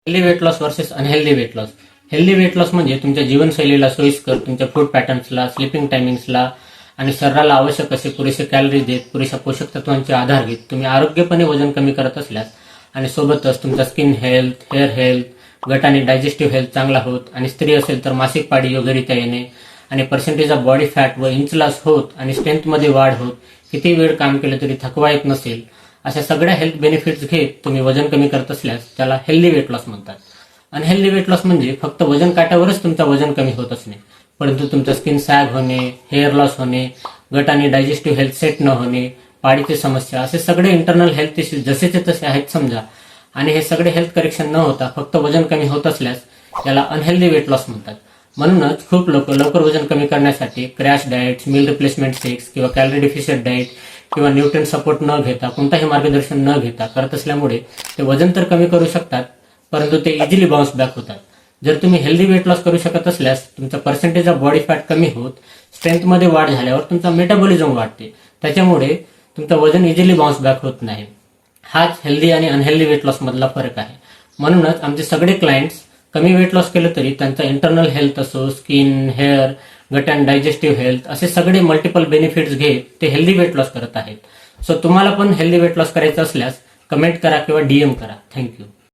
Healthy weight loss versus unhealthy weight loss. Healthy weight loss म्हणजे तुमच्या जीवनशैलीला सोयीस्कर, तुमच्या फूड पॅटर्न्सला, स्लीपिंग टायमिंग्सला आणि शरीराला आवश्यक असे पुरेसे कॅलरी देत, पुरेशा पोषक तत्वांचे आधार घेत तुम्ही आरोग्यपणे वजन कमी करत असल्यास आणि सोबतच तुमचा स्किन हेल्थ, हेअर हेल्थ, गट आणि डायजेस्टिव्ह हेल्थ चांगला होत आणि स्त्री असेल तर मासिक पाळी योग्यरित्या येणे आणि पर्सेंटेज ऑफ बॉडी फॅट व इंच लॉस होत आणि स्ट्रेंथमध्ये वाढ होत, किती वेळ काम केलं तरी थकवा येत नसेल, अशा सगळ्या हेल्थ बेनिफिट्स घेत तुम्ही वजन कमी करत असल्यास त्याला हेल्दी वेट लॉस म्हणतात. अनहेल्दी वेट लॉस म्हणजे फक्त वजन काट्यावरच तुमचं वजन कमी होत असणे, परंतु तुमचं स्किन सॅग होणे, हेअर लॉस होणे, गट आणि डायजेस्टिव्ह हेल्थ सेट न होणे, पाळीची समस्या, असे सगळे इंटरनल हेल्थ इश्यूज जसेचे तसे आहेत समजा, आणि हे सगळे हेल्थ करेक्शन न होता फक्त वजन कमी होत असल्यास याला अनहेल्दी वेट लॉस म्हणतात. म्हणूनच खूप लोक लवकर वजन कमी करण्यासाठी crash diets, meal replacement shakes किंवा कॅलरी डिफिशियंट डाएट किंवा न्यूट्रिएंट सपोर्ट न घेता, कोणताही मार्गदर्शन न घेता करत असल्यामुळे ते वजन तर कमी करू शकतात, परंतु ते इझिली बाउन्स बॅक होतात. जर तुम्ही हेल्दी वेट लॉस करू शकत असल्यास तुमचा पर्सेंटेज ऑफ बॉडी फॅट कमी होत, स्ट्रेंथमध्ये वाढ झाल्यावर तुमचा मेटाबॉलिझम वाढते, त्याच्यामुळे तुमचं वजन इझिली बाउन्स बॅक होत नाही. हाच हेल्दी आणि अनहेल्दी वेट लॉस मधला फरक आहे. म्हणूनच आमचे सगळे क्लायंट्स कमी वेट लॉस केलं तरी त्यांचा इंटरनल हेल्थ असो, स्किन, हेअर, गट अँड डायजेस्टिव्ह हेल्थ, असे सगळे मल्टिपल बेनिफिट्स घेत ते हेल्दी वेट लॉस करत आहेत. सो तुम्हाला पण हेल्दी वेट लॉस करायचं असल्यास कमेंट करा किंवा DM करा. थँक्यू.